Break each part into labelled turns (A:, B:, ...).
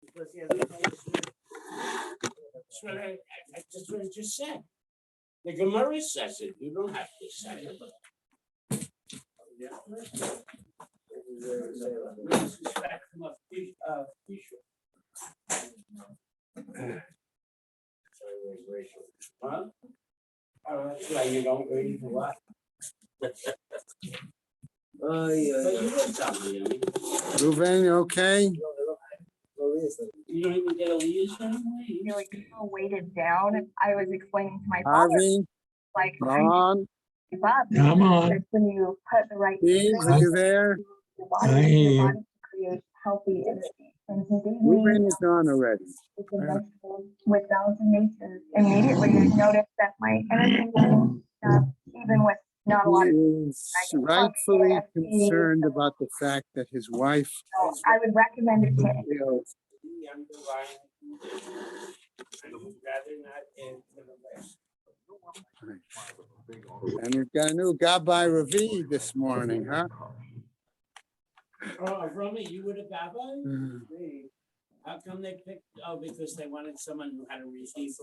A: Because he has a punishment. That's what I just said. The Gemara says it. You don't have to say it. Huh? Oh, that's why you don't read the what? Oh, yeah. But you will tell me.
B: Ruvain, okay?
A: You don't even get a liaison anyway.
C: You're like people weighted down. I was explaining to my father,
B: Harvey,
C: like,
B: Ron,
C: Bob,
D: Come on.
C: that's when you put the right
B: Steve,
C: things
B: are you there?
C: in your body,
D: I
C: your
D: hear you.
C: body to create healthy energy. And he gave me
B: Ruvain is on already.
C: fruits and vegetables with balance of nature. Immediately I noticed that my energy level stopped, even with not a
B: He
C: lot of
B: is rightfully concerned about the fact that his wife
C: I would recommend it to
B: feels
A: The underlying I would rather not add to the list.
B: and we've got a new Gabbai Ravi this morning, huh?
A: Oh, Romy, you would have gotten? How come they picked? Oh, because they wanted someone who had a receipt.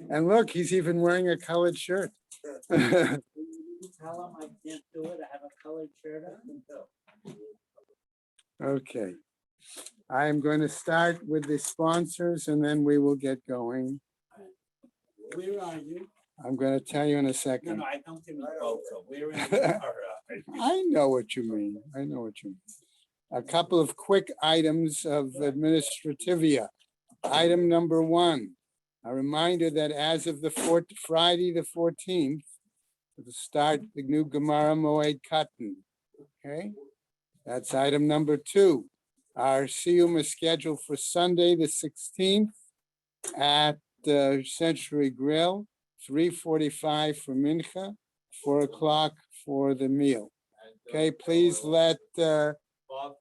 B: And look, he's even wearing a colored shirt.
A: Tell them I can't do it. I have a colored shirt on.
B: Okay. I am going to start with the sponsors and then we will get going.
A: Where are you?
B: I'm going to tell you in a
A: No,
B: second.
A: no, I don't give me both. Where in the
B: I know what you mean. I know what you mean. A couple of quick items of administrativia. Item number one, a reminder that as of the Friday, the 14th, to start the new Gemara Moed Katan. Okay, that's item number two. Our siyum is scheduled for Sunday, the 16th at the Century Grill, 3:45 for Mincha, 4 o'clock for the meal. Okay, please let
E: Bob,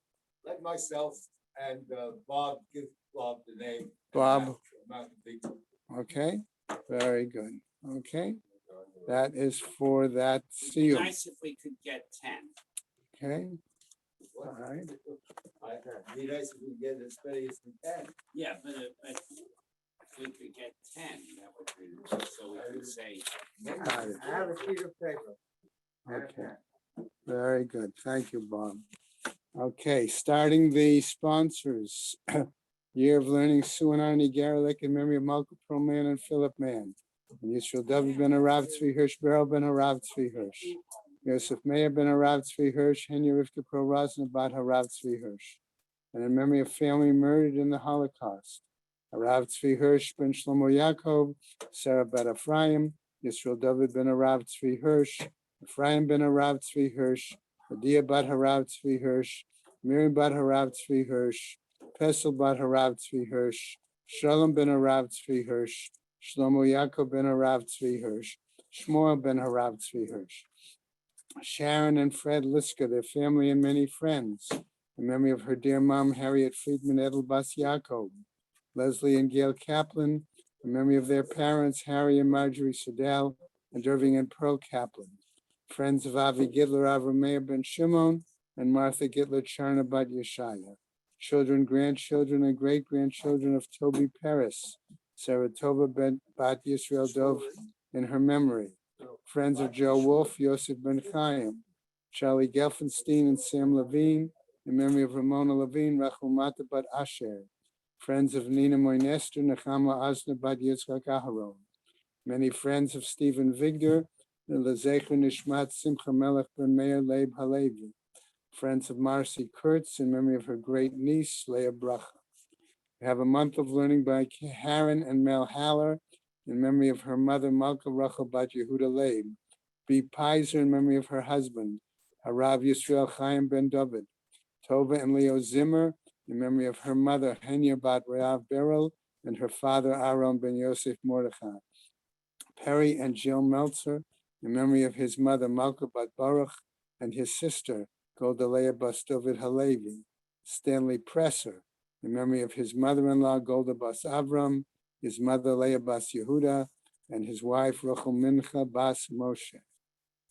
E: let myself and Bob give Bob the name.
B: Bob.
E: Amount of people.
B: Okay, very good. Okay, that is for that seal.
A: Nice if we could get 10.
B: Okay, all right.
E: Be nice if we can get as many as we can.
A: Yeah, but if we could get 10, that would be, so we could say.
B: Got it.
E: I have a sheet of paper.
B: Okay, very good. Thank you, Bob. Okay, starting the sponsors. Year of Learning, Suanani Garlic in memory of Malcolm Perlman and Philip Mann. And Yisrael David ben Arav Tzvi Hirsch, Beryl ben Arav Tzvi Hirsch. Yosef Meir ben Arav Tzvi Hirsch, Henya Rivka Pro Razna bat Harav Tzvi Hirsch. And in memory of family murdered in the Holocaust. Harav Tzvi Hirsch ben Shlomo Yaakov, Sarah bet Ephraim, Yisrael David ben Arav Tzvi Hirsch, Ephraim ben Arav Tzvi Hirsch, Adia bat Harav Tzvi Hirsch, Miriam bat Harav Tzvi Hirsch, Pesel bat Harav Tzvi Hirsch, Shalom ben Harav Tzvi Hirsch, Shlomo Yaakov ben Harav Tzvi Hirsch, Shmuel ben Harav Tzvi Hirsch, Sharon and Fred Liska, their family and many friends, in memory of her dear mom, Harriet Friedman Edelbas Yaakov, Leslie and Gail Kaplan, in memory of their parents, Harry and Marjorie Sedell, and Irving and Pearl Kaplan, friends of Avi Gidler, Avrameir ben Shimon, and Martha Gitler Charna bat Yeshaya. Children, grandchildren, and great-grandchildren of Toby Paris, Sarah Tova bat Yisrael Dov in her memory. Friends of Joe Wolf, Yosef ben Chaim, Charlie Gelfenstein and Sam Levine, in memory of Ramona Levine, Rachel Mata bat Asher. Friends of Nina Moynester, Nechama Asna bat Yitzchak Aharon. Many friends of Stephen Vigder, Lezecher Nishmat Simcha Melech ben Meir Leib Halevi. Friends of Marcy Kurtz in memory of her great niece, Leah Bracha. We have a month of learning by Karen and Mel Haller in memory of her mother, Malka Rachel bat Yehuda Leib. B. Pizer in memory of her husband, Harav Yisrael Chaim ben David. Tova and Leo Zimmer in memory of her mother, Henya bat Rehav Beryl, and her father, Aaron ben Yosef Mordechai. Perry and Jill Meltzer in memory of his mother, Malka bat Baruch, and his sister, Golda Leah bas David Halevi. Stanley Presser, in memory of his mother-in-law, Golda bas Avram, his mother, Leah bas Yehuda, and his wife, Rachel Mincha bas Moshe.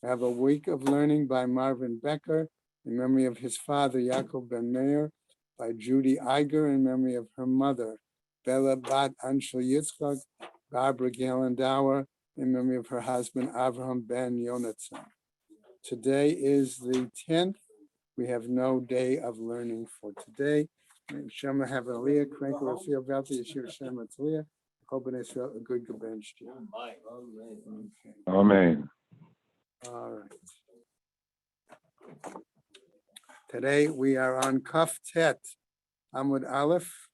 B: We have a week of learning by Marvin Becker in memory of his father, Yaakov ben Meir, by Judy Iger, in memory of her mother, Bella Bat Anshel Yitzchak, Barbara Gallandauer, in memory of her husband, Avraham ben Yonatzon. Today is the 10th. We have no day of learning for today. Shema have an aliyah, Krenkel Rafael Velti, Yeshua Shema Tzliah, Choban Israel, a good gebench. Okay,
D: Amen.
B: all right. Today we are on Kaf Tet, Amud Aleph,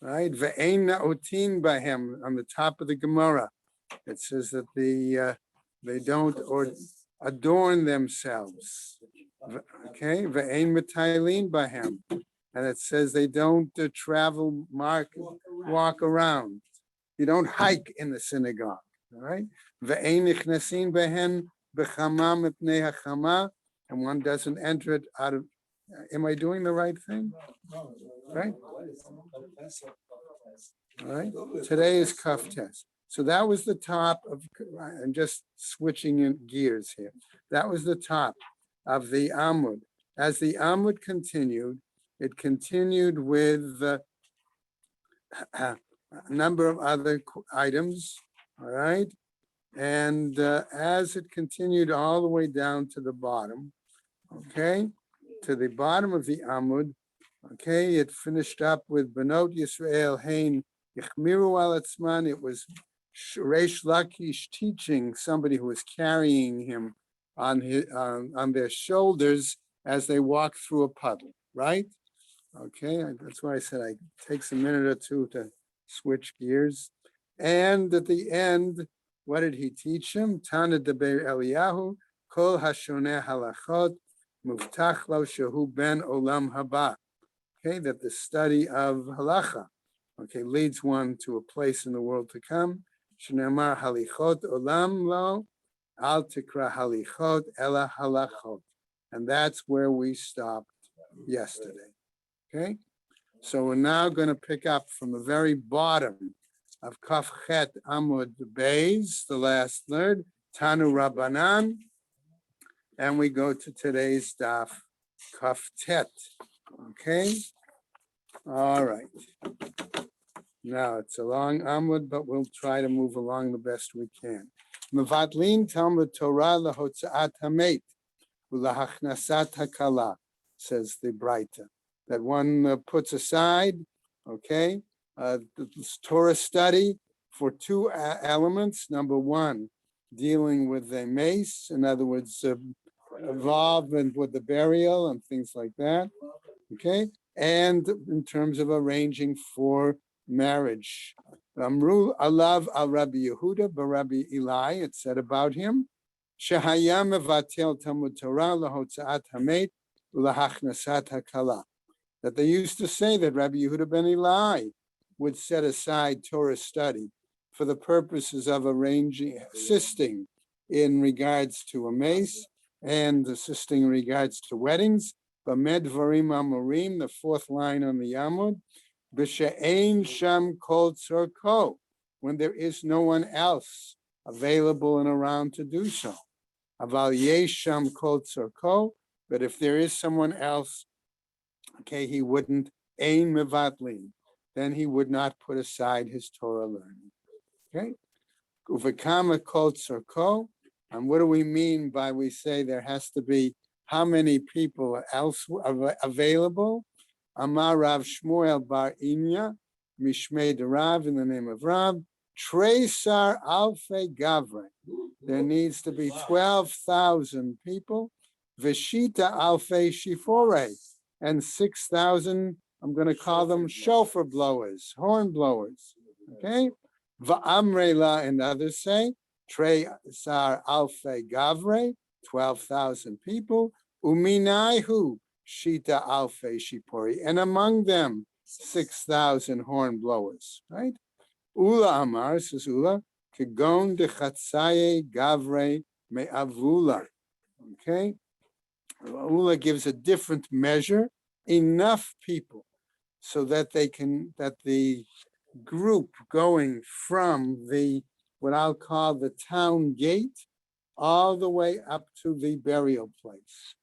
B: right? Ve'ein na'otin bahem, on the top of the Gemara. It says that they don't or adorn themselves. Okay, ve'ein metailin bahem, and it says they don't travel, walk around. You don't hike in the synagogue. All right, ve'ein nichnasin behen b'chama mipnei hachama, and one doesn't enter it out of. Am I doing the right thing? Right. All right. Today is Kaf Test. So that was the top of. I'm just switching in gears here. That was the top of the Amud. As the Amud continued, it continued with a number of other items. All right. And as it continued all the way down to the bottom, okay, to the bottom of the Amud, okay, it finished up with Benot Yisrael Hein Yichmiru al Atzman. It was Reish Lakish teaching somebody who was carrying him on their shoulders as they walked through a puddle, right? Okay, that's why I said it takes a minute or two to switch gears. And at the end, what did he teach him? Tana Deber Eliyahu, Kol Hashoneh Halachot, Muftach Lo Shehu Ben Olam Haba. Okay, that the study of halacha, okay, leads one to a place in the world to come. Shneimar Halichot Olam Lo, Al Tikra Halichot Ela Halachot. And that's where we stopped yesterday. Okay, so we're now going to pick up from the very bottom of Kaf Chet Amud Beis, the last third, Tanu Rabbanan, and we go to today's daf, Kaf Tet. Okay, all right. Now it's a long Amud, but we'll try to move along the best we can. Mevatlin Talmud Torah lahotzaat hamet ulahachnasat hakala, says the Braita, that one puts aside, okay, the Torah study for two elements. Number one, dealing with a mace, in other words, involvement with the burial and things like that, okay, and in terms of arranging for marriage. Amru alav al Rabbi Yehuda b'Rabbi Eli, it said about him, Shehaya mevatel Talmud Torah lahotzaat hamet ulahachnasat hakala, that they used to say that Rabbi Yehuda ben Eli would set aside Torah study for the purposes of assisting in regards to a mace and assisting in regards to weddings. Bamed Varim Amorim, the fourth line on the Yamud, B'she'ein Sham Kol Tzorko, when there is no one else available and around to do so. Aval Yesh Sham Kol Tzorko, but if there is someone else, okay, he wouldn't Ein Mevatlin, then he would not put aside his Torah learning. Okay, Uvekama Kol Tzorko, and what do we mean by we say there has to be how many people else available? Amar Rav Shmuel Bar Inya, Mishmei de Rav, in the name of Rav, Tresar Alfe Gavre. There needs to be 12,000 people. Veshita Alfe Shifore, and 6,000, I'm going to call them shofar blowers, horn blowers. Okay? Va'amrela, and others say, Tresar Alfe Gavre, 12,000 people. Uminaihu Shita Alfe Shipori, and among them 6,000 horn blowers, right? Ula Amar, says Ula, Kegon de Chatsaye Gavre Me'avula. Okay? Ula gives a different measure, enough people, so that the group going from what I'll call the town gate all the way up to the burial place.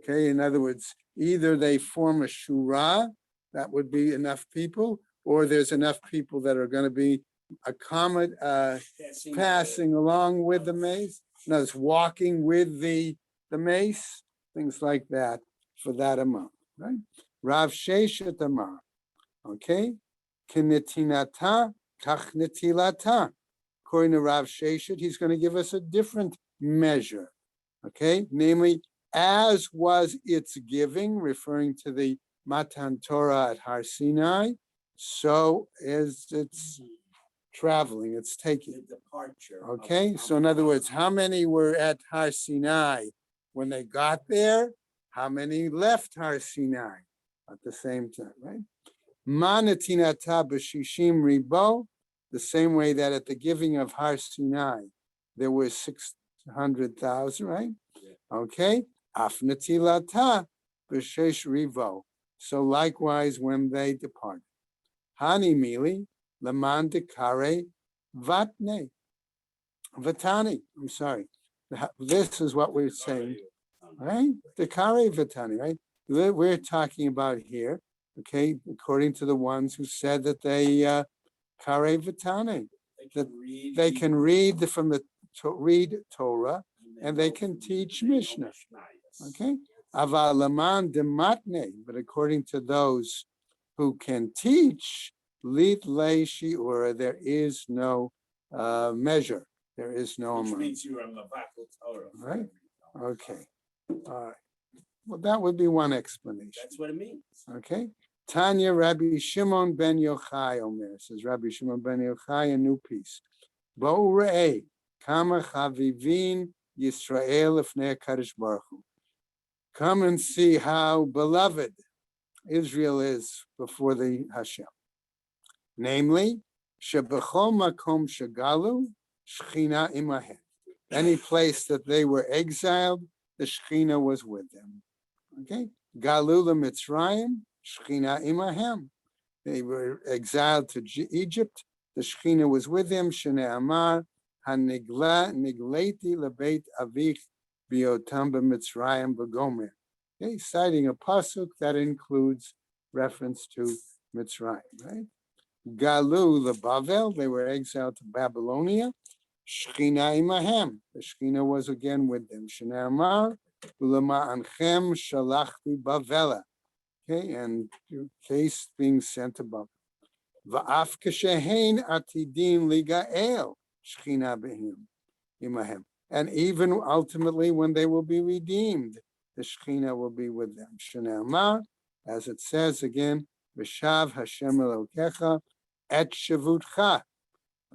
B: Okay, in other words, either they form a shura, that would be enough people, or there's enough people that are going to be passing along with the mace. No, it's walking with the mace, things like that for that amount, right? Rav Sheshet Amar, okay? Kinetinata, kach netilata. According to Rav Sheshet, he's going to give us a different measure, okay? Namely, as was its giving, referring to the Matan Torah at Har Sinai, so is its traveling, it's taking.
A: Departure.
B: Okay, so in other words, how many were at Har Sinai when they got there? How many left Har Sinai at the same time, right? Manatinata b'shishim ribo, the same way that at the giving of Har Sinai, there were 600,000, right? Okay, afnatilata b'shesh rivo. So likewise, when they departed, hani mili leman dekare vatne vatani. I'm sorry. This is what we're saying, right? Dekare vatani, right? We're talking about here, okay? According to the ones who said that they kare vatani, that they can read from the read Torah and they can teach Mishnah. Okay, aval laman dematne, but according to those who can teach, lit leishi, or there is no measure, there is no
A: Which
B: amount.
A: means you're a Mavakal Torah.
B: Right? Okay, all right. Well, that would be one explanation.
A: That's what it means.
B: Okay. Tanya Rabbi Shimon ben Yochai Omer, says Rabbi Shimon ben Yochai, a new piece. Bo'u re'eh kama chavivin Yisrael lifnei Kadosh Baruch Hu. Come and see how beloved Israel is before the Hashem. Namely, shebechol makom shagalu shechina imahem. Any place that they were exiled, the Shechina was with them. Okay, galu Mitzrayim, Shechina imahem. They were exiled to Egypt. The Shechina was with them. Shnei Amar hanigla nigleti lebeit avich biotam b'Mitzrayim b'gomer. Okay, citing a pasuk that includes reference to Mitzrayim. Right? Galu leBavel. They were exiled to Babylonia. Shechina imahem. The Shechina was again with them. Shnei Amar u'lema'anchem shalachti Bavela. Okay, and case being sent above. Va'af kashehein atidim ligael shechina behim imahem. And even ultimately when they will be redeemed, the Shechina will be with them. Shnei Amar, as it says again, V'shav Hashem Elokecha et shavutcha.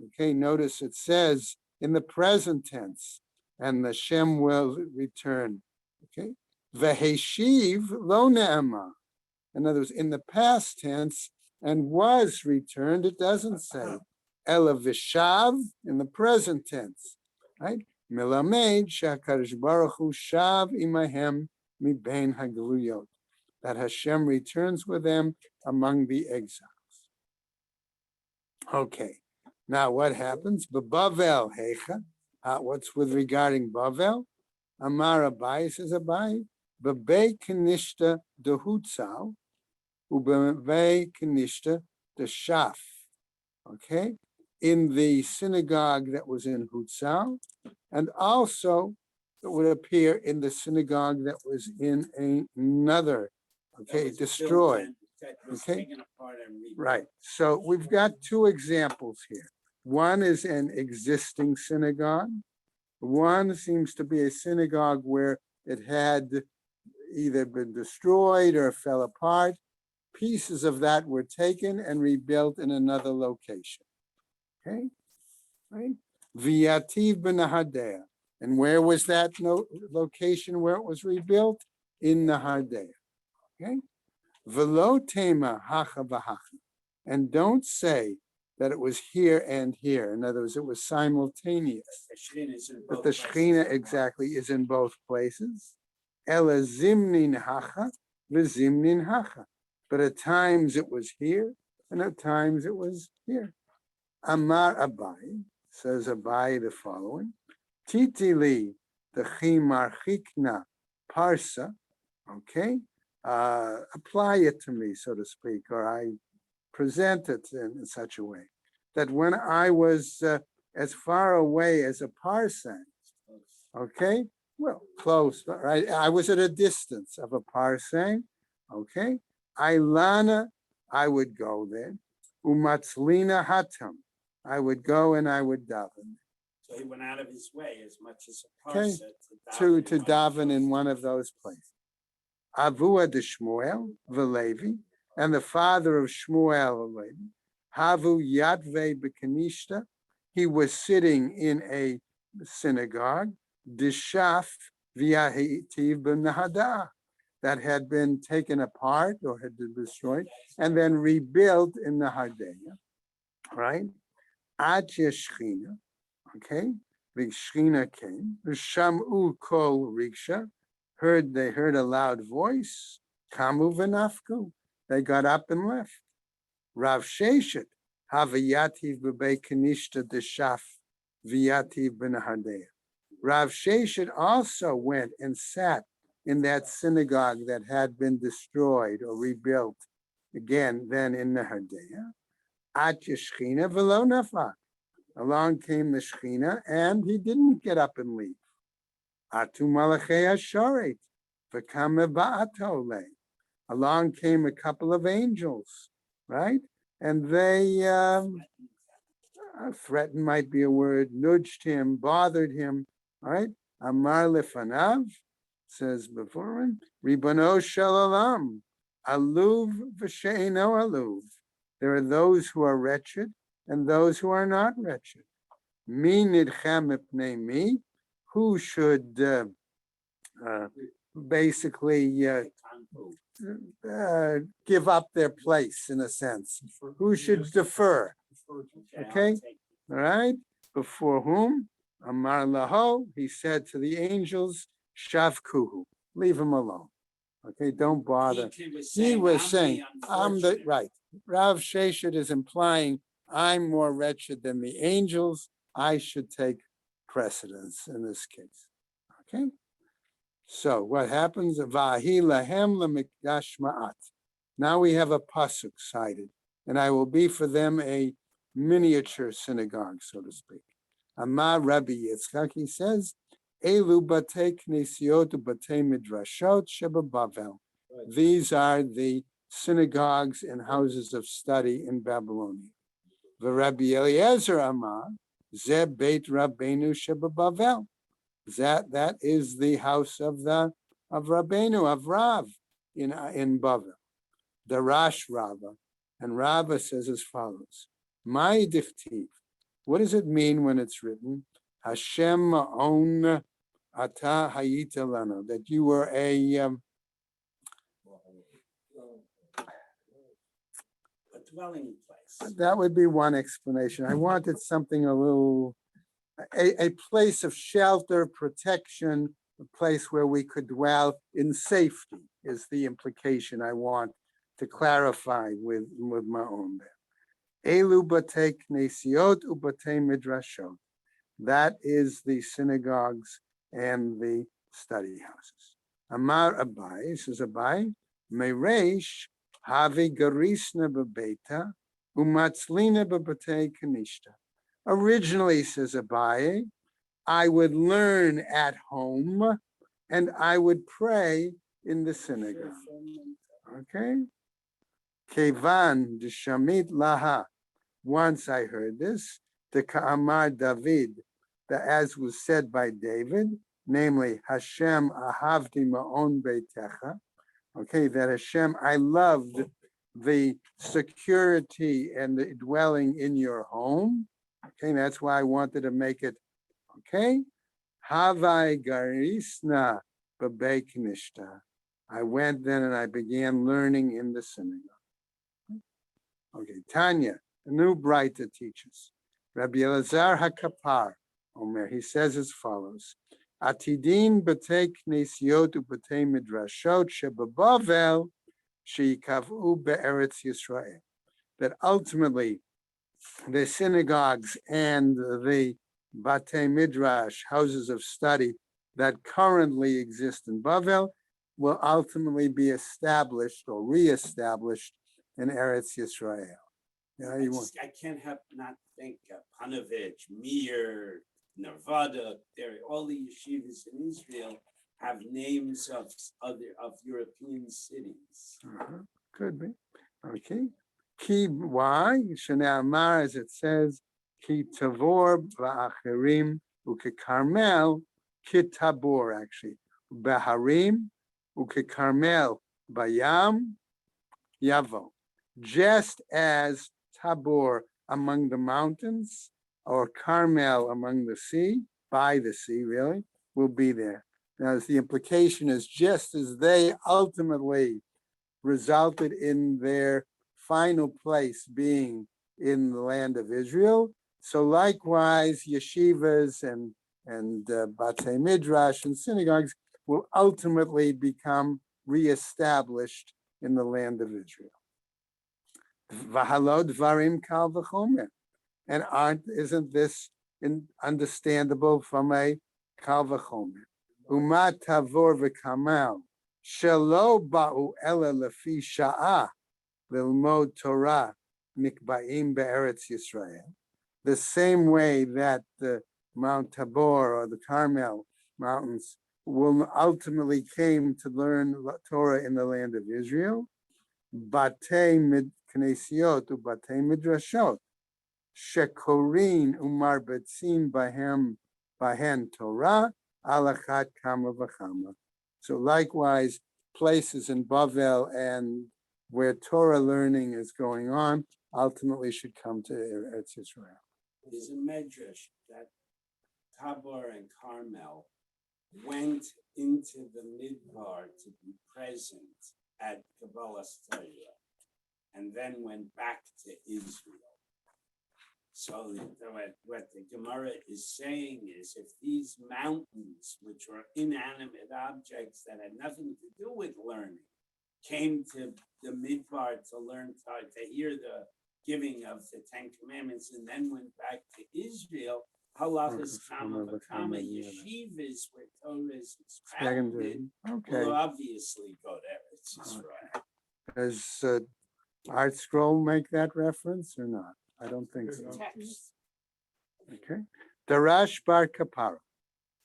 B: Okay, notice it says in the present tense, and the Shem will return. Okay, V'heshiv lo ne'amar. In other words, in the past tense, and was returned, it doesn't say. Ela v'shav in the present tense, right? Milamed shakadosh baruch hu shav imahem mibein hagaluyot. That Hashem returns with them among the exiles. Okay, now what happens? Bavel hecha. What's with regarding Bavel? Amar Abai, says Abai, Bebe Kanishta dehutzal. Ubeve Kanishta the Shaf. Okay, in the synagogue that was in Hutzal, and also it would appear in the synagogue that was in another, okay, destroyed. Okay, right. So we've got two examples here. One is an existing synagogue. One seems to be a synagogue where it had either been destroyed or fell apart. Pieces of that were taken and rebuilt in another location. Okay, right? Viativ b'Nahardea. And where was that location where it was rebuilt? In Nahardea. Okay, velo tema hacha v'hacha. And don't say that it was here and here. In other words, it was simultaneous. But the Shechina exactly is in both places. Ela zimnin hacha v'zimnin hacha. But at times it was here, and at times it was here. Amar Abai, says Abai the following, Titili the chimarchikna parsa Okay, apply it to me, so to speak, or I present it in such a way that when I was as far away as a parsec, okay, well, close, right? I was at a distance of a parsec, okay? Ailana, I would go there. Umatzlina hatam, I would go and I would daven.
A: So he went out of his way as much as a
B: Okay.
A: parsa
B: To daven in one of those places. Avua de Shmuel, Velevi, and the father of Shmuel, Levi, Havu Yadve Bekanishta, he was sitting in a synagogue, Dishaf Viahitiv Benahada, that had been taken apart or had been destroyed and then rebuilt in the Hardea, right? Ad Shechina, okay, the Shechina came, Shamu Kol Riksha, they heard a loud voice, Kamu Venafku, they got up and left. Rav Sheshet, Havayativ Bebe Kanishta Deshaf, Viyativ Ben Hardea. Rav Sheshet also went and sat in that synagogue that had been destroyed or rebuilt again, then in the Hardea. At Yeshchina Velo Nafak. Along came the Shechina, and he didn't get up and leave. Atu Malachei Ashoret, V'kame Ba'atole. Along came a couple of angels, right? And they threatened might be a word, nudged him, bothered him, all right? Amar lefanav, says before him, Ribano Shalalam, Aluv v'she'eno aluv. There are those who are wretched and those who are not wretched. Mi nidchem ipnei mi, who should basically give up their place in a sense. Who should defer? Okay, all right. Before whom? Amar laho, he said to the angels, Shavkuhu, leave him alone. Okay, don't bother. He was saying, I'm the right. Rav Sheshet is implying, I'm more wretched than the angels. I should take precedence in this case. Okay. So what happens? Vahi lahem lemikdash ma'at. Now we have a pasuk cited, and I will be for them a miniature synagogue, so to speak. Amar Rabbi Yitzchak, he says, Elu batei knesiot batei midrashot sheba Bavel. These are the synagogues and houses of study in Babylonia. Rabbi Eliezer Amar, Ze Beit Rabbeinu sheba Bavel. That is the house of Rabbeinu, of Rav in Bavel. The Rash Rava, and Rava says as follows: My dichtiv. What does it mean when it's written Hashem Ma'on Ata Hayita Lana? That you were a
A: dwelling place.
B: That would be one explanation. I wanted something a place of shelter, protection, a place where we could dwell in safety is the implication I want to clarify with my own there. Elu batei knesiot ubatei midrashot. That is the synagogues and the study houses. Amar Abai, says Abai, Mereish havi garisna bebeta umatzlina bebatei kanishta. Originally, says Abai, I would learn at home and I would pray in the synagogue. Okay? Kevan Shamit Laha. Once I heard this, the Ka'amar David, as was said by David, namely Hashem Ahavdi Ma'on Beitecha. Okay, that Hashem, I loved the security and the dwelling in your home. Okay, that's why I wanted to make it, okay? Havai garisna bebeknishta. I went then and I began learning in the synagogue. Okay, Tanya, a new Braita teaches. Rabbi Elazar HaKapar, Omer, he says as follows. Atidin b'tei knesiot u'b'tei midrashot shebabavel sheikavu be'eretz Yisrael. That ultimately the synagogues and the Batei Midrash, houses of study that currently exist in Bavel, will ultimately be established or reestablished in Eretz Yisrael. Yeah, you want.
A: I can't help not think Panovich, Mir, Nevada, all the yeshivas in Israel have names of European cities.
B: Could be. Okay. Ki, why? Shana Amar, as it says, Ki Tavor Va'achirim Uke Carmel, Ki Tabor, actually. Baharim Uke Carmel Bayam Yavo. Just as Tabor among the mountains, or Carmel among the sea, by the sea, really, will be there. Now, the implication is just as they ultimately resulted in their final place being in the land of Israel, so likewise yeshivas and batei midrash and synagogues will ultimately become reestablished in the land of Israel. V'halo dvarim kal v'chomer. And isn't this understandable from a kal v'chomer? Umat tavor v'kamal shelo ba'u ela lefi sha'ah lilmod Torah nikba'im be'eretz Yisrael. The same way that the Mount Tabor or the Carmel mountains will ultimately came to learn Torah in the land of Israel. Batei knesiot ubatei midrashot shekorin umarbetzin bahen Torah alachat kama v'chama. So likewise, places in Bavel and where Torah learning is going on ultimately should come to Eretz Israel.
A: There's a medrash that Tabor and Carmel went into the Midbar to be present at Kabbalah's Torah, and then went back to Israel. So what the Gemara is saying is, if these mountains, which were inanimate objects that had nothing to do with learning, came to the Midbar to learn Torah, to hear the giving of the Ten Commandments, and then went back to Israel, halachas kama v'kama yeshivas where Torah is expounded will obviously go there. It's Israel.
B: Does Art Scroll make that reference or not? I don't think so.
A: Text.
B: Okay. Darash Bar Kapara.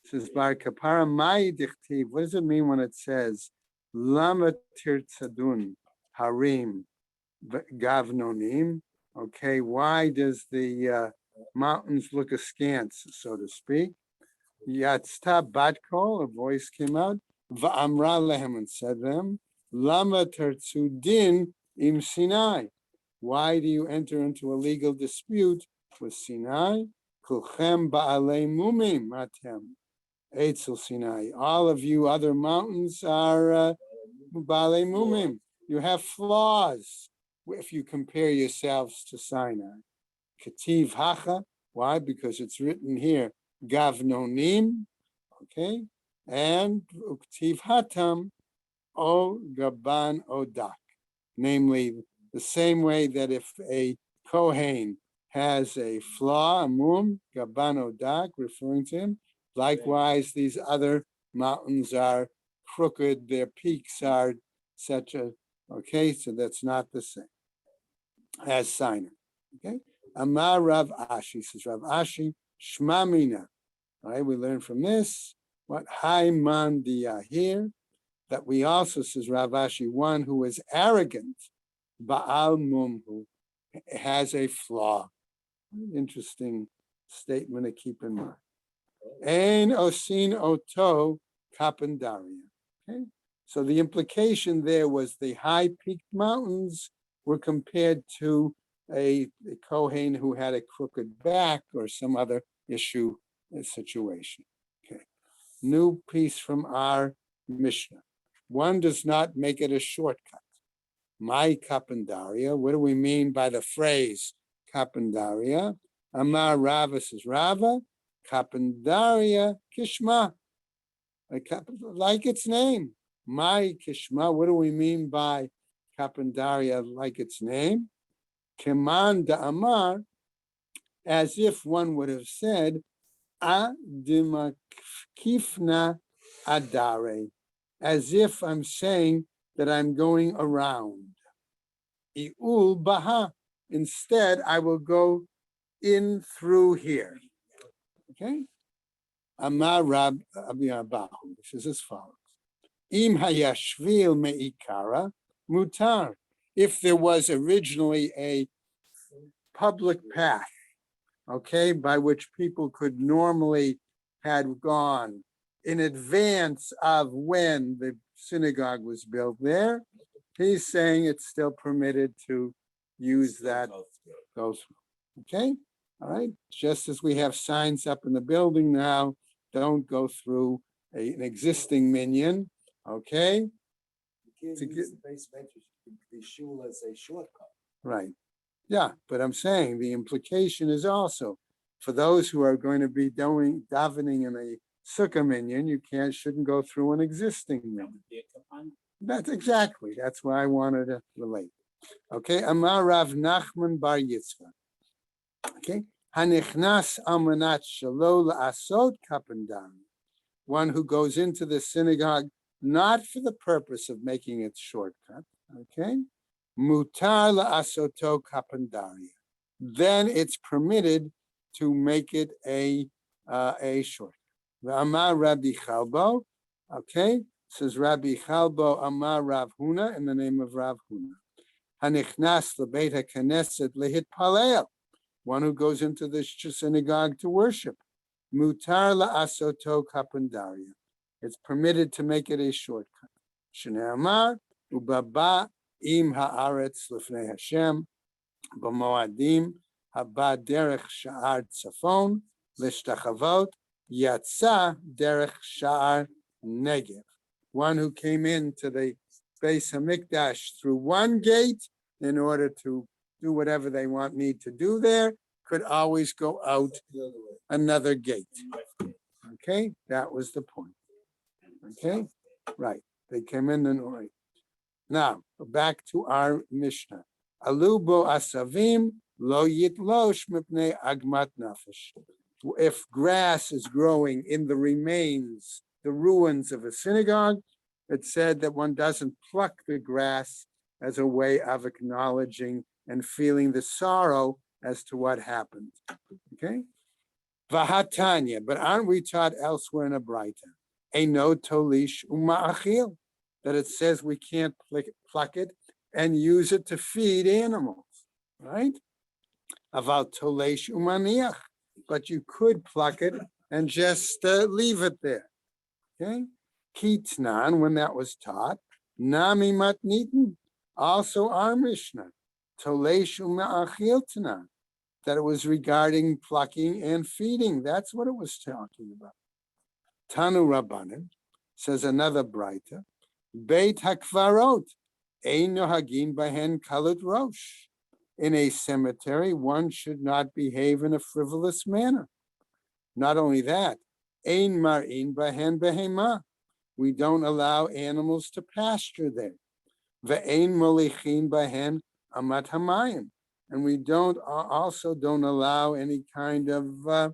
B: Says Bar Kapara, Mai Dichtiv. What does it mean when it says Lama Tirtzadun Harim Gavnonim? Okay, why does the mountains look askance, so to speak? Yatzta Batkol, a voice came out, Va'amra lehem, and said them, Lama Tirtzudin im Sinai. Why do you enter into a legal dispute with Sinai? Kulchem ba'alei mumim matem. Eitzel Sinai. All of you other mountains are ba'alei mumim. You have flaws if you compare yourselves to Sinai. Ketiv hacha. Why? Because it's written here. Gavnonim. Okay. And uktiv hatam o gaban odak. Namely, the same way that if a Kohen has a flaw, a mum, gaban odak, referring to him, likewise, these other mountains are crooked, their peaks are etc. Okay, so that's not the same as Sinai. Okay, Amar Rav Ashi, says Rav Ashi, Shma Mina. All right, we learn from this what Haiman here, that we also, says Rav Ashi, one who is arrogant, Baal Mumhu, has a flaw. Interesting statement to keep in mind. Ein osin oto kapendaria. Okay, so the implication there was the high-peaked mountains were compared to a Kohen who had a crooked back or some other issue situation. Okay, new piece from our Mishnah. One does not make it a shortcut. My kapendaria. What do we mean by the phrase kapendaria? Amar Rava, says Rava, kapendaria kishma. Like its name. My kishma. What do we mean by kapendaria like its name? Keman da amar, as if one would have said, adimakifna adare. as if I'm saying that I'm going around. I'ul baha. Instead, I will go in through here. Okay? Amar Rab Abahu. This is as follows. Im hayashvil meikara mutar. If there was originally a public path, okay, by which people could normally had gone in advance of when the synagogue was built there, he's saying it's still permitted to use that go through. Okay, all right. Just as we have signs up in the building now, don't go through an existing minyan. Okay,
E: You
B: To
E: can't
B: get-
E: use the base entrance, the shul as a shortcut.
B: right. Yeah, but I'm saying the implication is also for those who are going to be doing davening in a sukkah minyan, you shouldn't go through an existing minyan. That's why I wanted to relate. Okay, Amar Rav Nachman Bar Yitzchak. Okay, Hanichnas Almanat Shalo La'asot Kapandan. One who goes into the synagogue not for the purpose of making it shortcut. Okay, Mutar La'asoto Kapandaria. Then it's permitted to make it a shortcut. Amar Rabbi Chalbo. Okay, says Rabbi Chalbo Amar Rav Huna in the name of Rav Huna. Hanichnas lebeit haKnesset lehit palel. One who goes into the synagogue to worship. Mutar la'asoto kapandaria. It's permitted to make it a shortcut. Shneamar ubaba im haaretz lefnei Hashem b'moadim haba derech sha'ar tzafon l'shtachavot yatsa derech sha'ar negev. One who came into the Beis Hamikdash through one gate in order to do whatever they need to do there, could always go out another gate. Okay, that was the point. Okay, right. They came in and right. Now, back to our Mishnah. Alubo asavim lo yitlosh mipnei agmat nafesh. If grass is growing in the remains, the ruins of a synagogue, it said that one doesn't pluck the grass as a way of acknowledging and feeling the sorrow as to what happened. Okay? Vahatanya, but aren't we taught elsewhere in a Braita? Eino tolish uma'achil, that it says we can't pluck it and use it to feed animals, right? Aval tolesh umaniach, but you could pluck it and just leave it there. Okay? Kitnan, when that was taught, nami matnitin, also our Mishnah, tolesh uma'achil tanan, that it was regarding plucking and feeding. That's what it was talking about. Tanu Rabbanan, says another Braita, Beit HaKvarot, Ein Nohagin Bahen Kalut Rosh. In a cemetery, one should not behave in a frivolous manner. Not only that, Ein Mar'in Bahen Behema. We don't allow animals to pasture there. Ve'ein Molichin Bahen Amat Hamayim. And we also don't allow any kind of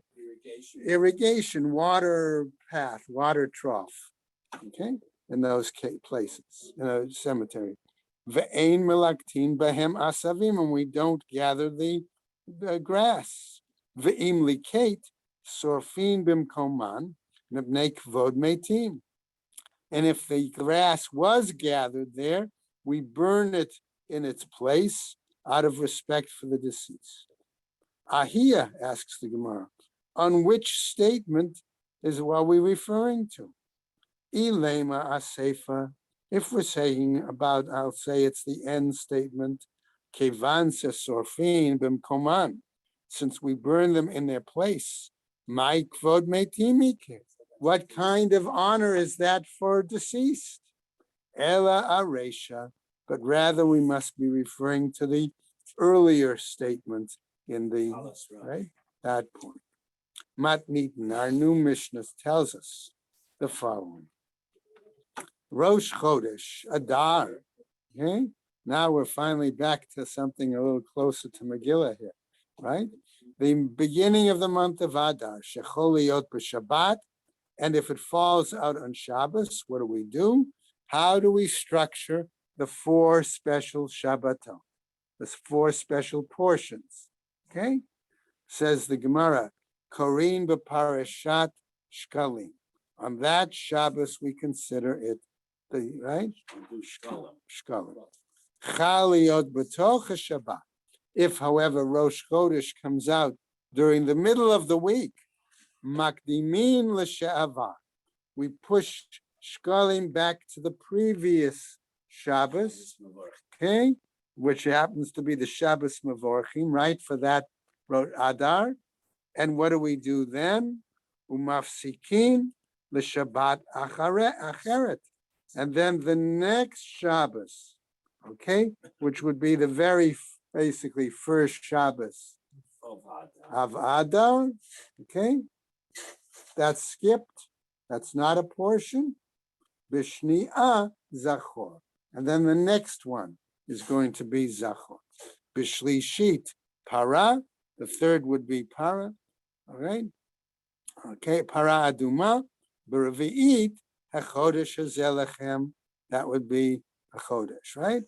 B: irrigation, water path, water trough, okay, in those places, in a cemetery. Ve'ein melaktin behem asavim, and we don't gather the grass. Ve'im likate sorfin bimkoman mibnei kvod metim. And if the grass was gathered there, we burn it in its place out of respect for the deceased. Ahia, asks the Gemara, on which statement is what we're referring to? Ilema asefa, if we're saying about, I'll say it's the end statement, kevan se sorfin b'mkoman, since we burn them in their place, my kvod metimike. What kind of honor is that for deceased? Ela aresha, but rather we must be referring to the earlier statement in the, right, that point. Matnitin, our new Mishnah tells us the following. Rosh Chodesh, Adar. Okay, now we're finally back to something a little closer to Megillah here, right? The beginning of the month of Adar, Shechol Liot b'Shabbat, and if it falls out on Shabbos, what do? how do we structure the 4 special Shabbatot, the 4 special portions? Okay, says the Gemara, Korin b'parashat Shkalim. On that Shabbos, we consider it the right Shkalim. Chaliot b'toch Shabbat. If, however, Rosh Chodesh comes out during the middle of the week, Makdimin l'she'avar, we push Shkalim back to the previous Shabbos, okay, which happens to be the Shabbos Mevorchim, right, for that Adar. And what do we do then? Umafsikin l'Shabbat acheret. And then the next Shabbos, okay, which would be the very basically first Shabbos of Adar, okay, that's skipped. That's not a portion. Bishni'ah Zachor. And then the next one is going to be Zachor. Bishlishit Para. The third would be Para. All right. Okay. Para Aduma. B'Revi'it HaChodesh Hazelechem. That would be a Chodesh, right?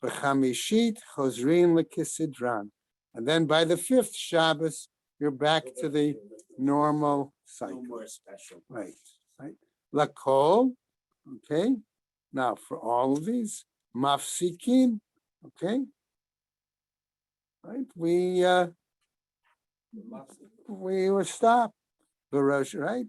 B: B'Chamishit Chozrin L'Kisidran. And then by the 5th Shabbos, you're back to the normal cycle.
A: No more special.
B: Right. Lakol, okay. Now for all of these, mafsikin, okay. Right, we were stopped. Barosh, right?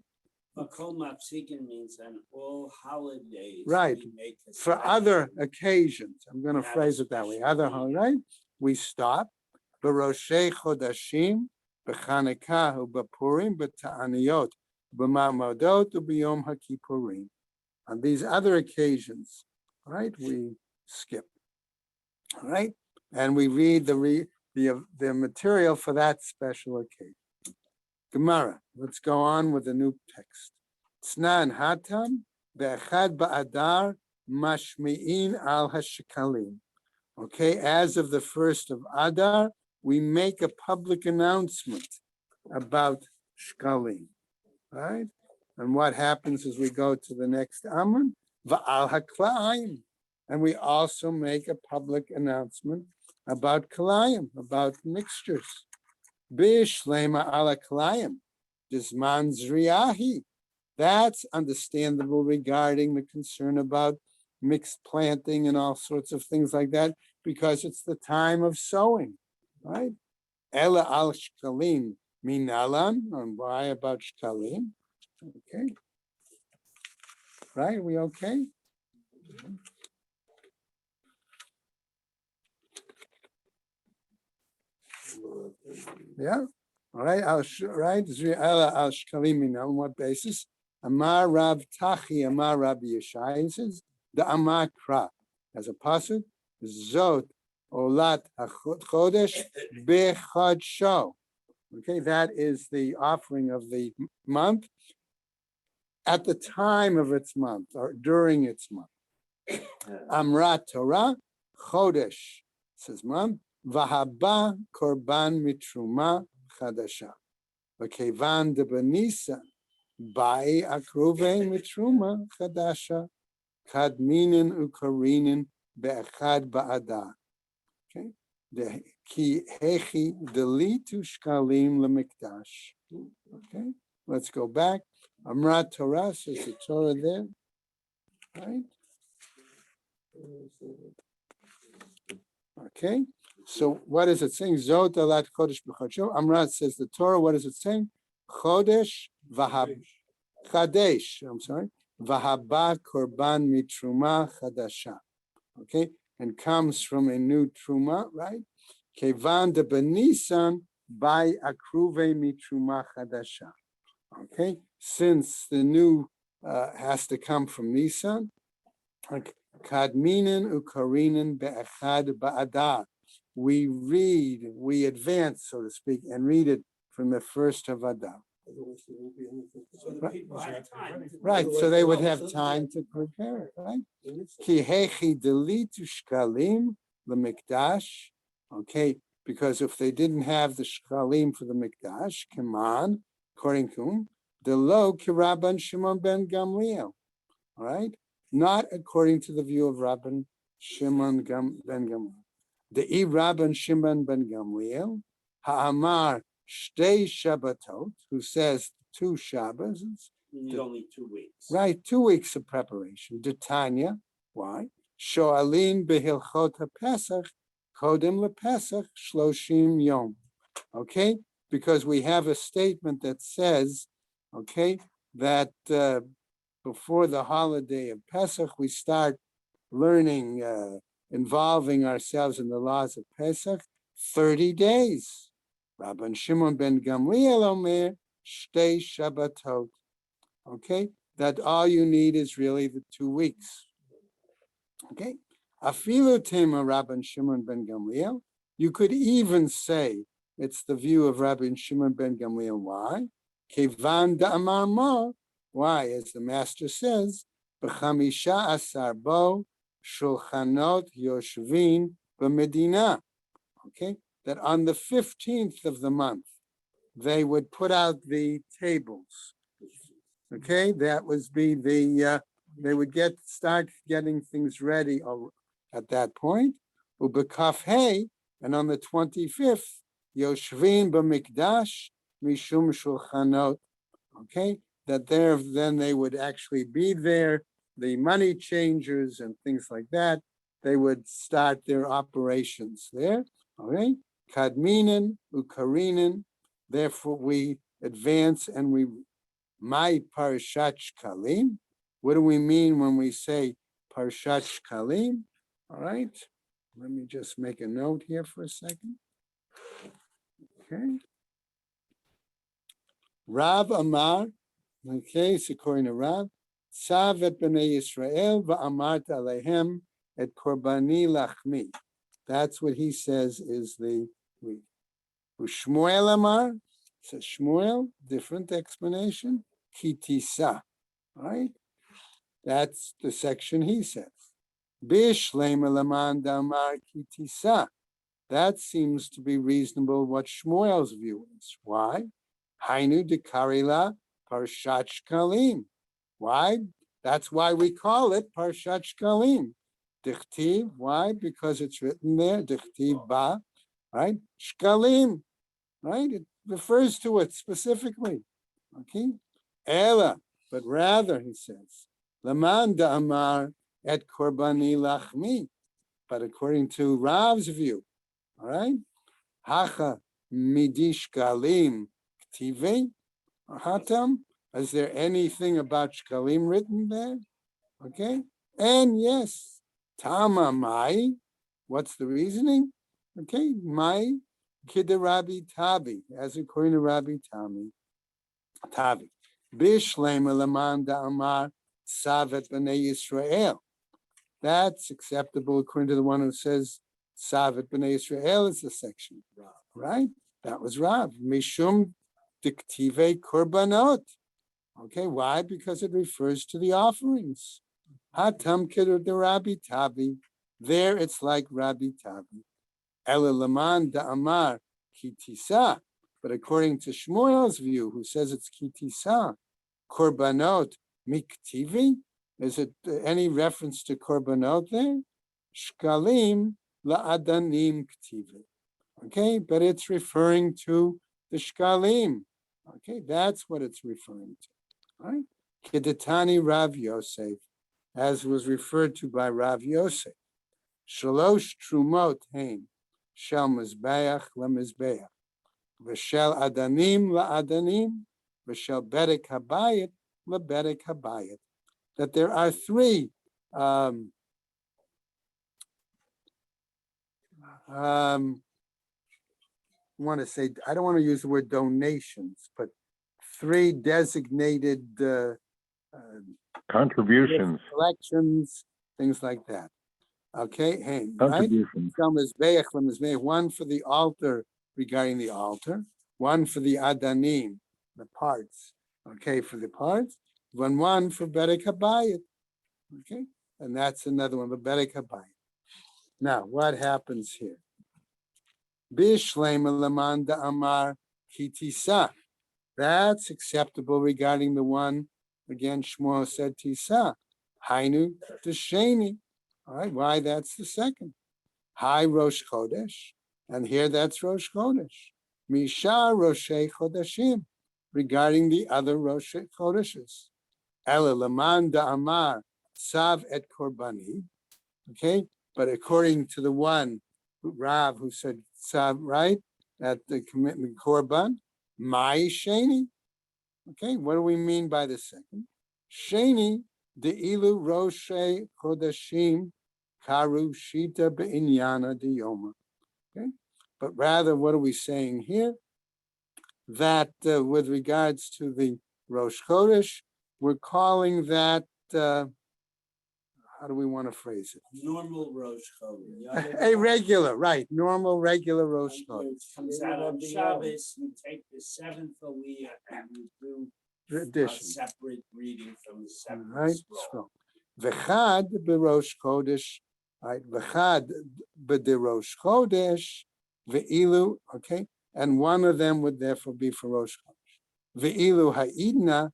A: Kol mafsikin means on all holidays.
B: Right.
A: we make a
B: For
A: special-
B: other occasions, I'm going to
A: Have a
B: phrase it that way.
A: special
B: Other,
A: meaning.
B: right? We stop. Baroshei chodashim, b'chanekah, b'purim, b'ta'aniyot, b'ma'amadot, b'yom ha'kippurim. On these other occasions, right, we skip. All right, and we read the material for that special occasion. Gemara. Let's go on with the new text. Tznan hatam be'echad ba'adar mashmi'in al hashkalim. Okay, as of the 1st of Adar, we make a public announcement about shkalim. Right? And what happens is we go to the next Amman, Va'al HaKlaim. And we also make a public announcement about Kalayim, about mixtures. Bishlema ala Kalayim, Disman Zriyahi. That's understandable regarding the concern about mixed planting and all sorts of things like that, because it's the time of sowing, right? Ela al Shkalim minalan, and why about Shkalim? Okay. Right, we okay? Yeah, all right, right, al shkalim, on what basis? Amar Rav Tachi, Amar Rabbi Yeshai, says, the Amakra, as a pasuk, Zot Olat HaChodesh Bechadsho. Okay, that is the offering of the month at the time of its month or during its month. Amrat Torah Chodesh, says month, Vahaba Korban Mitruma Chadasha. Vakevan de Benisa Bai Akruve Mitruma Chadasha. Kadminin Ukarinin Be'echad Ba'adar. Okay. The Ki Hechi Delitu Shkalim Lemikdash. Okay. Let's go back. Amrat Torah, says the Torah there. Right. Okay. So what is it saying? Zot alat chodesh b'chodsho. Amrat says the Torah. What is it saying? Chodesh v'hab chadesh. I'm sorry. V'haba korban mitruma chadasha. Okay, and comes from a new truma, right? Kevan de benisan by akruve mitruma chadasha. Okay, since the new has to come from Nisan. Kadminin ukarinin be'echad ba'adar. We advance, so to speak, and read it from the 1st of Adar. Right, so they would have time to prepare it, right? Ki hechi delitu shkalim lemikdash. Okay, because if they didn't have the shkalim for the mikdash, kaman, according to him, the lo ki Rabban Shimon ben Gamliel. All right, not according to the view of Rabban Shimon ben Gamliel. The Rabban Shimon ben Gamliel, Ha'amar Shtei Shabbatot, who says 2 Shabbos,
A: You need only 2 weeks.
B: right, 2 weeks of preparation. Detanya, why? Shoalin behilchot haPesach, kodem lePesach shloshim yom. Okay, because we have a statement that says, okay, that before the holiday of Pesach, we start learning, involving ourselves in the laws of Pesach, 30 days. Rabban Shimon ben Gamliel omer, shtei Shabbatot. Okay, that all you need is really the 2 weeks. Okay, afilu tema Rabban Shimon ben Gamliel. You could even say it's the view of Rabban Shimon ben Gamliel. Why? Kevan da'amar ma. Why? As the master says, b'chamisha asar bo shulchanot yoshvin b'medina. Okay, that on the 15th of the month, they would put out the tables. Okay, that was be the they would start getting things ready at that point. Ubekaf hey, and on the 25th, Yoshvin b'mikdash mishum shulchanot. Okay, that there then they would actually be there. The money changers and things like that, they would start their operations there. Okay, kadminen ukarinen. Therefore, we advance and we. My Parshat Shkalim. What do we mean when we say Parshat Shkalim? All right, let me just make a note here for a second. Okay. Rav Amar, okay, it's according to Rav, Tzav et b'nei Yisrael va'amart alehem et korbani lachmi. That's what he says is the week. Shmuel Amar, says Shmuel, different explanation. Kitisa, right? That's the section he says. Bishlema laman damar kitisa. That seems to be reasonable what Shmuel's view is. Why? Hainu dekarila parshat shkalim. Why? That's why we call it parshat shkalim. Dichtiv, why? Because it's written there, dichtiv ba, right? Shkalim, right? It refers to it specifically. Okay? Ela, but rather, he says, Laman da'amar et korbani lachmi. But according to Rav's view, all right, Hacha midish galim ktive hatam. Is there anything about shkalim written there? Okay, and yes, tama mai. What's the reasoning? Okay, mai kidarabi tabi, as according to Rabbi Tavi. Bishlem elaman da'amar savet b'nei Yisrael. That's acceptable according to the one who says savet b'nei Yisrael is the section, right? That was Rav. Mishum diktive korbanot. Okay, why? Because it refers to the offerings. Hatam kiddur de Rabbi Tavi. There it's like Rabbi Tavi. Elelaman da'amar kitisa. But according to Shmuel's view, who says it's kitisa, korbanot miktivi, is it any reference to korbanot there? Shkalim la'adanim ktivi. Okay, but it's referring to the shkalim. Okay, that's what it's referring to. Right? Kedetani Rav Yosef, as was referred to by Rav Yosef. Shalosh trumot hein shel mizbeach lemizbeach. V'shel adanim la'adanim, v'shel bedek habayit lebedek habayit. That there are 3 I want to say, I don't want to use the word donations, but 3 designated
D: contributions.
B: collections, things like that. Okay, hey, right?
D: Contributions.
B: One for the altar, regarding the altar, one for the adanim, the parts, okay, for the parts, one for Bedek Habayit, okay, and that's another one, the Bedek Habayit. Now, what happens here? Bishlem Laman Amar Kitisa. That's acceptable regarding the one, again, Shmuel said Tisa. Hainu to Sheni. All right, why that's the second. Hi Rosh Chodesh, and here that's Rosh Chodesh. Misha Roshei Chodeshim, regarding the other Rosh Chodeshes. Ela Laman Amar Sav et Korbani. Okay, but according to the one Rav who said Sav, right, at the commitment Korban, Mai Sheni. Okay, what do we mean by the second? Sheni de ilu Roshe Chodeshim Karu Shita Be'inyana de Yoma. Okay, but rather, what are we saying here? That with regards to the Rosh Chodesh, we're calling that, how do we want to phrase it?
A: Normal Rosh Chodesh.
B: A regular, right, normal, regular Rosh Chodesh.
A: It comes out on Shabbos, you take the seventh Aliyah and you do a
B: Tradition.
A: separate reading from the separate
B: Right,
A: scroll.
B: V'chad b'Rosh Chodesh, right, v'chad b'Rosh Chodesh, v'ilu, okay, and one of them would therefore be for Rosh Chodesh. V'ilu ha'idna,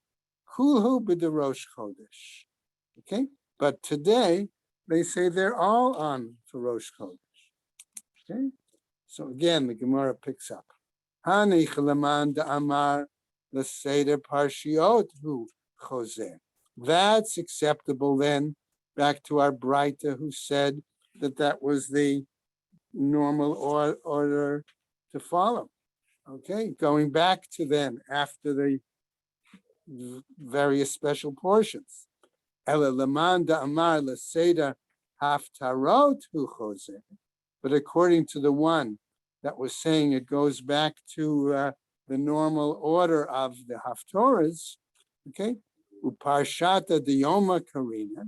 B: kulhu b'Rosh Chodesh, okay, but today they say they're all on for Rosh Chodesh, okay, so again the Gemara picks up. Hanich leman da'amar l'seder parshiot hu choser. That's acceptable then, back to our Breita who said that that was the normal order to follow. Okay, going back to then, after the various special portions. Ela leman da'amar l'seder haftarot hu choser. But according to the one that was saying it goes back to the normal order of the haftorahs, okay, uparshata diyoma karina,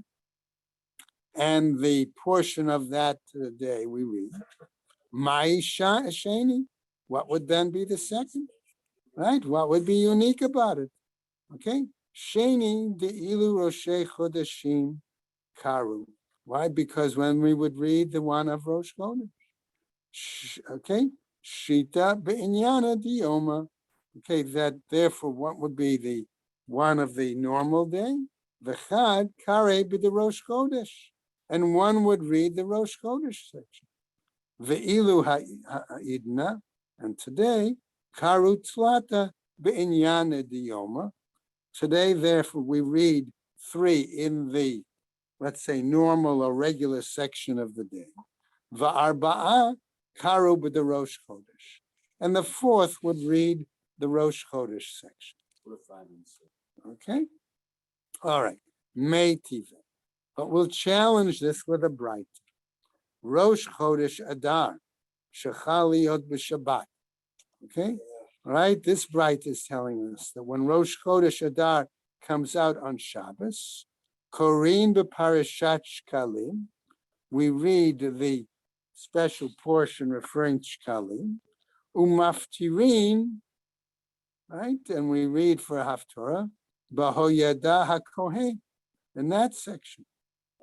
B: and the portion of that day we read, Maisha Sheni, what would then be the second? Right? What would be unique about it? Okay, Sheni de ilu Roshei Chodeshim Karu. Why? Because when we would read the one of Rosh Chodesh, okay, Shita be'inyana diyoma. Okay, that therefore what would be the one of the normal day? V'chad kare b'de Rosh Chodesh, and one would read the Rosh Chodesh section. Ve'ilu ha'idna, and today karu tzlata be'inyana diyoma. Today, therefore, we read 3 in the, let's say, normal or regular section of the day. Va'arba'a karu b'de Rosh Chodesh, and the 4th would read the Rosh Chodesh section. Okay, all right, Meitive, but we'll challenge this with a bright Rosh Chodesh Adar Shechaliot b'Shabbat. Okay, all right, this bright is telling us that when Rosh Chodesh Adar comes out on Shabbos, Korin b'Parashat Shkalim, we read the special portion referring to Shkalim, Umaftirin, right? And we read for Haftorah, Bahoyada HaKohen, in that section.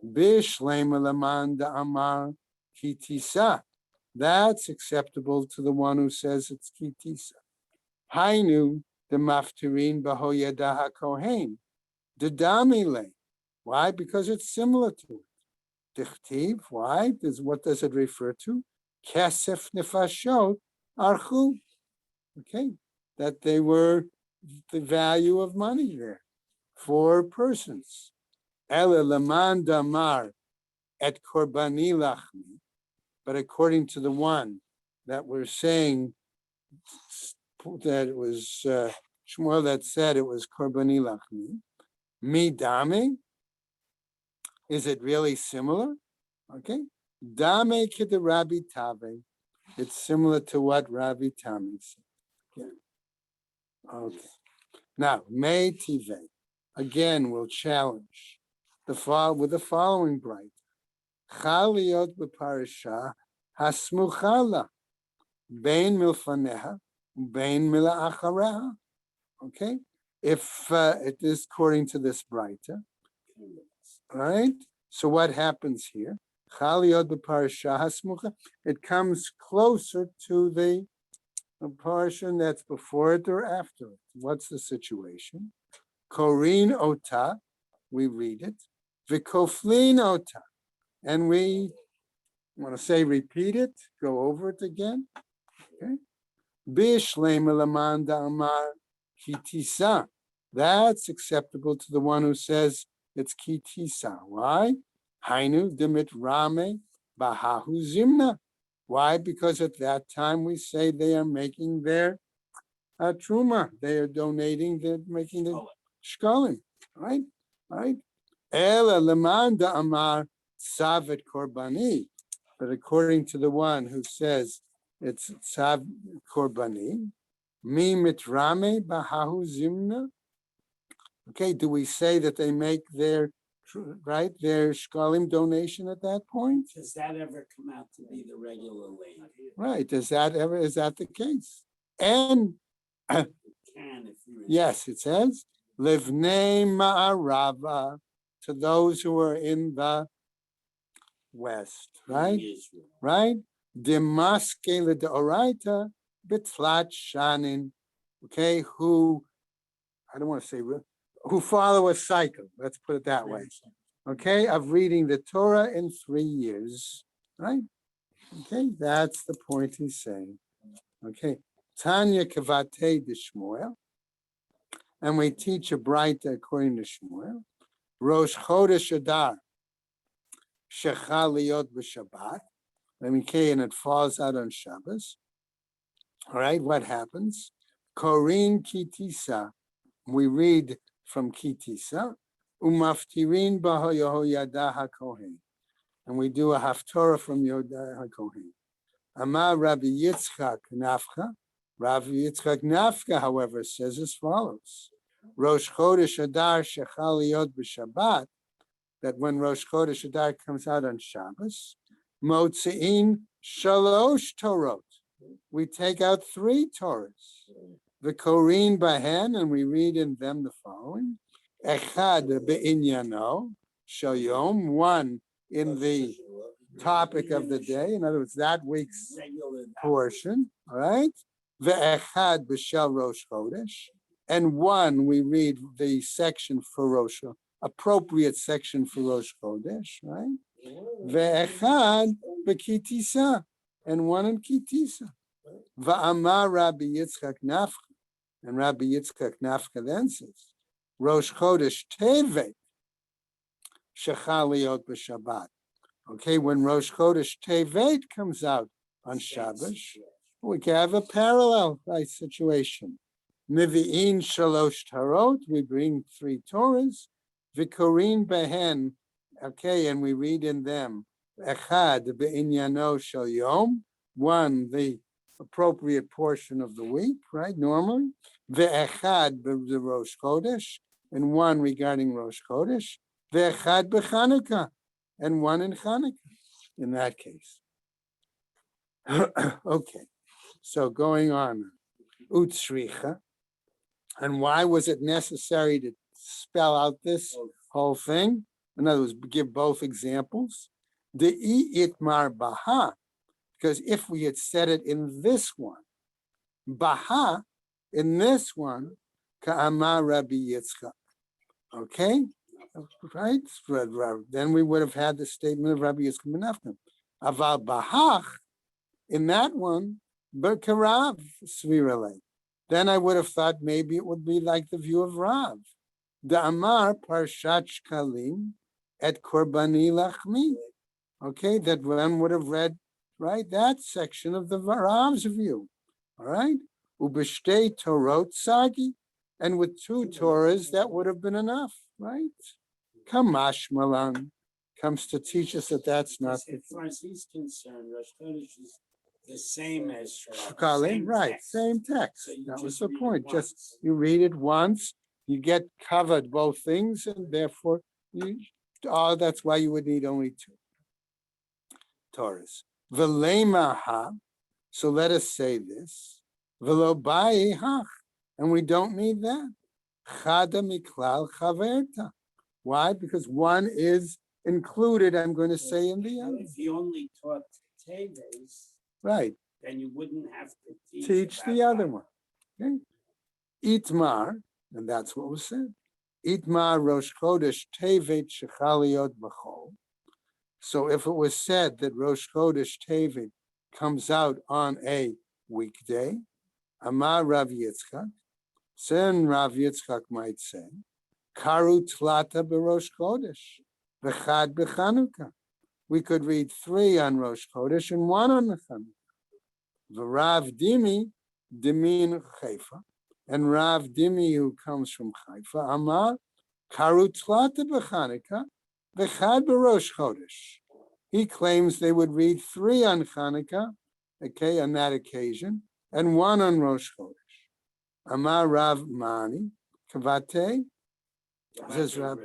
B: Bishlem Laman Amar Kitisa. That's acceptable to the one who says it's Kitisa. Hainu the Maftirin Bahoyada HaKohen. Dedamile. Why? Because it's similar to it. Dichtiv, why? What does it refer to? Kesef Nefashot Archu. Okay, that they were the value of money there for persons. Ele leman damar et korbani lachmi. But according to the one that we're saying that it was Shmuel that said it was korbani lachmi, mi dame. Is it really similar? Okay, dame kid Rabbi Tave. It's similar to what Rabbi Tami said. Okay. Now, May Tive, again, will challenge with the following bright. Chaliot b'parasha hasmuchala bein milfaneha bein mila achareha. Okay, if it is according to this brighter, right? So what happens here? Chaliot b'parasha hasmucha. It comes closer to the portion that's before it or after it. What's the situation? Korin ota, we read it. V'koflin ota. And we want to say, repeat it, go over it again. Okay. Bishlema lamanda amar kitisa. That's acceptable to the one who says it's kitisa. Why? Hainu demit rame bahahu zimna. Why? Because at that time we say they are making their truma. They are donating, they're making the shkalim. Right? Right? Ela lamanda amar savet korbani. But according to the one who says it's sav korbani, mi mitrame bahahu zimna. Okay, do we say that they make their their shkalim donation at that point?
A: Does that ever come out to be the regular lane?
B: Right. Is that the case? And
A: It can if you.
B: yes, it says livnei ma'arava, to those who are in the west, right?
A: Israel.
B: Right? Demaske l'deoraita bitflat shanin. Okay, who I don't want to say who follow a cycle. Let's put it that way. Okay, of reading the Torah in 3 years. Right? Okay, that's the point he's saying. Okay, Tanya Kavate de Shmuel, and we teach a bright according to Shmuel. Rosh Chodesh Adar Shechal Liot b'Shabbat. Okay, and it falls out on Shabbos. All right, what happens? Korin Kitisa. We read from Kitisa. Umaftirin Baho Yehoyada HaKohen. And we do a haftorah from Yehoyada HaKohen. Amar Rabbi Yitzchak Nafka. Rabbi Yitzchak Nafka, however, says as follows. Rosh Chodesh Adar Shechal Liot b'Shabbat. That when Rosh Chodesh Adar comes out on Shabbos, Motzein Shalosh Torot. We take out 3 Torahs. The Korin Bahen, and we read in them the following. Echad be'inyano shayom, 1 in the topic of the day. In other words, that week's portion. All right. Ve'echad b'shel Rosh Chodesh. And 1, we read the section for Rosh, appropriate section for Rosh Chodesh, right? Ve'echad b'kitisa, and 1 in kitisa. Va'amar Rabbi Yitzchak Nafka, and Rabbi Yitzchak Nafka then says, Rosh Chodesh Tevet Shechal Liot b'Shabbat. Okay, when Rosh Chodesh Tevet comes out on Shabbos, we can have a parallel situation. Mivi'in Shalosh Tarot, we bring 3 Torahs. V'korin behen, okay, and we read in them Echad be'inyano shel yom, 1 the appropriate portion of the week, right? Normally, ve'echad the Rosh Chodesh, and 1 regarding Rosh Chodesh, ve'echad beChanukah, and 1 in Chanukah. In that case, okay. So going on, utsricha, and why was it necessary to spell out this whole thing? In other words, give both examples. The itmar baha, because if we had said it in this one, baha, in this one, ka'amar Rabbi Yitzchak, okay, right? Then we would have had the statement of Rabbi Yitzchak ben Nafka. Aval bahach, in that one, b'karav svirale. Then I would have thought maybe it would be like the view of Rav. The Amar Parshat Shkalim et Korbani Lachmi. Okay, that one would have read, right, that section of the Rav's view. All right? Ubishtei Torot Sagi. And with 2 Torahs, that would have been enough, right? Kamash Malan comes to teach us that that's not the
A: As far as he's concerned, Rosh Chodesh is the same as
B: Shkalim, right?
A: text.
B: Same text.
A: So you
B: That was
A: just
B: the
A: read it
B: point. Just
A: once.
B: you read it once, you get covered both things, and therefore that's why you would need only 2 Torahs. V'leimaha. So let us say this. V'lo ba'i hach, and we don't need that. Chada miklal chaverta. Why? Because 1 is included. I'm going to say in the other.
A: If you only taught Teves,
B: Right.
A: then you wouldn't have to
B: Teach
A: about
B: the other
A: that.
B: one. Okay. Itmar, and that's what was said. Itmar Rosh Chodesh Tevet Shechaliot B'chol. So if it was said that Rosh Chodesh Tevet comes out on a weekday, Amar Rav Yitzchak, then Rav Yitzchak might say, Karu Tlata B'Rosh Chodesh, V'chad B'Chanukah. We could read 3 on Rosh Chodesh and 1 on the Chanukah. V'Rav Dimi, Dimin Chaifa, and Rav Dimi, who comes from Haifa, Amar, Karu Tlata B'Chanukah, V'chad B'Rosh Chodesh. He claims they would read 3 on Chanukah, okay, on that occasion, and 1 on Rosh Chodesh. Amar Rav Mani, Kavate, says Rav,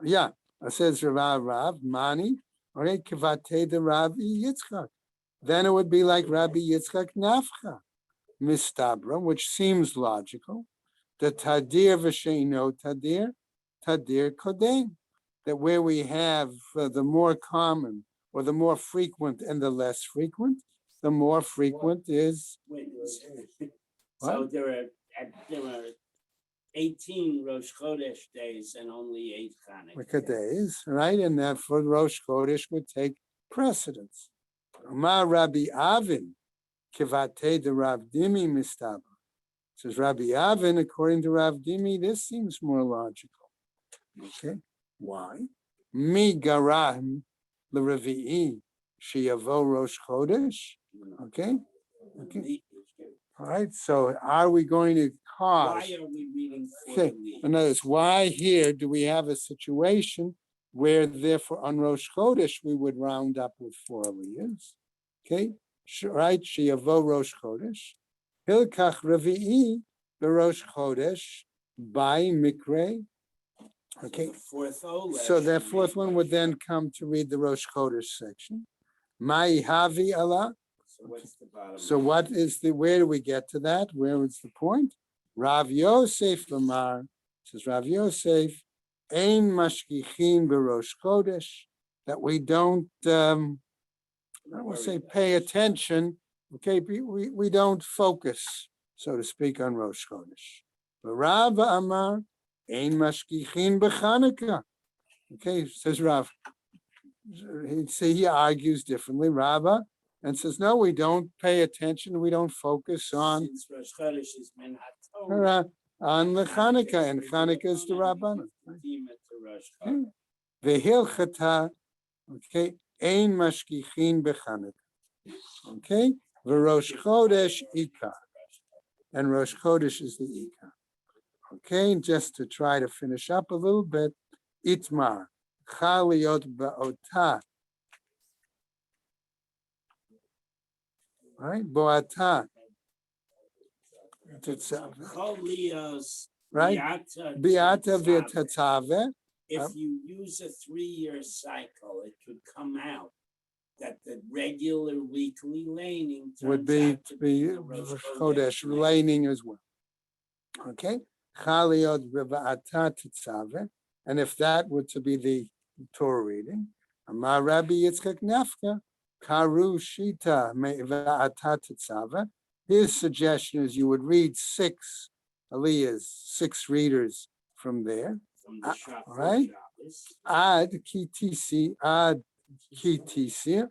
B: yeah, says Rav Mani, okay, Kavate the Rabbi Yitzchak. Then it would be like Rabbi Yitzchak Nafcha, Mistabra, which seems logical. The Tadir v'sheino Tadir, Tadir Kodem. That where we have the more common or the more frequent and the less frequent, the more frequent is.
A: So there are 18 Rosh Chodesh days and only 8 Chanukah
B: days, right? And therefore Rosh Chodesh would take precedence. Amar Rabbi Avin, Kivate de Rav Dimi Mistaba. Says Rabbi Avin, according to Rav Dimi, this seems more logical. Okay, why? Mi garahim l'revi'i sheyavo Rosh Chodesh. Okay, all right. So are we going to cause?
A: Why are we reading 4
B: Okay, in other words, why here do we have a situation where therefore on Rosh Chodesh we would round up with 4 aliyahs? Okay, right? Sheyavo Rosh Chodesh. Hilkach Revi'i Rosh Chodesh by Mikre. Okay, so that 4th one would then come to read the Rosh Chodesh section. Mai Havi Allah. So what is where do we get to that? Where is the point? Rav Yosef Lamar, says Rav Yosef, Ein Mashkichin B'Rosh Chodesh, that we don't, I will say pay attention, okay, we don't focus, so to speak, on Rosh Chodesh. But Rav Amar, Ein Mashkichin B'Chanukah. Okay, says Rav. He argues differently, Rabbah, and says, no, we don't pay attention, we don't focus on the Chanukah, and Chanukah is the Rabbana. Vehilchata, okay, ein mashkichin bechanukah, okay, v'rosh chodesh ikar, and Rosh Chodesh is the ikar. Okay, just to try to finish up a little bit, itmar chaliot ba'ota. Right, boata. Right, biata v'tatzave.
A: If you use a 3-year cycle, it could come out that the regular weekly laning
B: would be Chodesh laning as well. Okay, chaliot v'ata tetzave, and if that were to be the Torah reading, Amar Rabbi Yitzchak Nafka. Karu Shita Me'va'ata Tetzava. His suggestion is you would read 6 aliyahs, 6 readers from there. Right? Ad Kitisi, Ad Kitisa,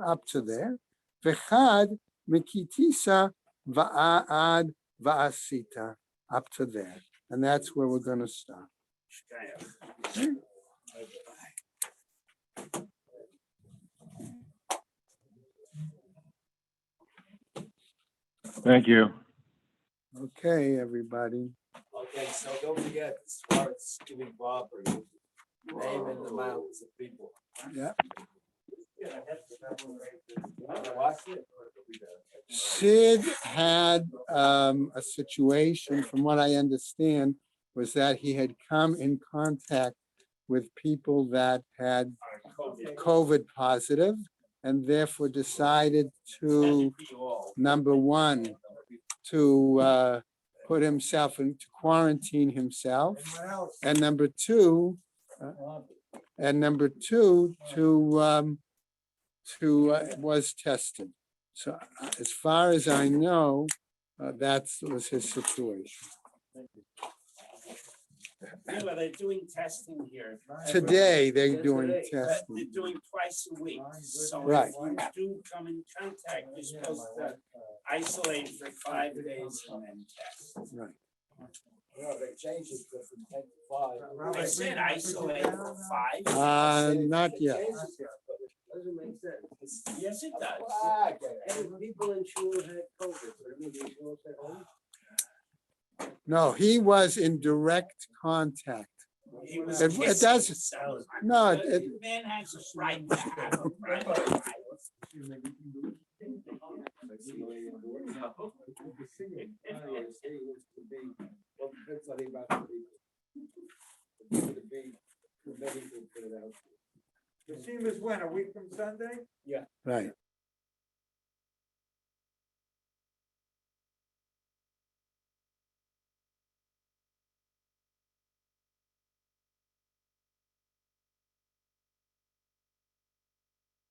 B: up to there. V'chad Mekitisa Va'ad Va'asita, up to there. And that's where we're going to stop. Okay.
D: Thank you.
B: Okay, everybody.
E: Okay, so don't forget, as far as giving Bob or name and amounts of people.
B: Yeah.
E: Watch it.
B: Sid had a situation, from what I understand, was that he had come in contact with people that had COVID positive, and therefore decided to, number one, to put himself into quarantine himself, and number two, to was tested. So as far as I know, that was his situation.
A: Yeah, well, they're doing testing here.
B: Today, they're doing
A: But they're
B: testing.
A: doing twice a week, so
B: Right.
A: if you do come in contact, you're supposed to isolate for 5 days and then test.
B: Right.
E: No, they changed it from 10 to 5.
A: I said isolate for 5.
B: Not
E: They
B: yet.
E: changed it, but it doesn't make sense.
A: Yes, it does.
E: Ah, I get it.
D: And people in Shul had COVID, but I mean, they all said, oh,
B: No, he was in direct contact.
A: He was
B: It
A: kissing
B: does-
A: himself.
B: no,
A: The
B: it-
A: man has a right to have a private life.
D: the same as when, a week from Sunday?
B: Right.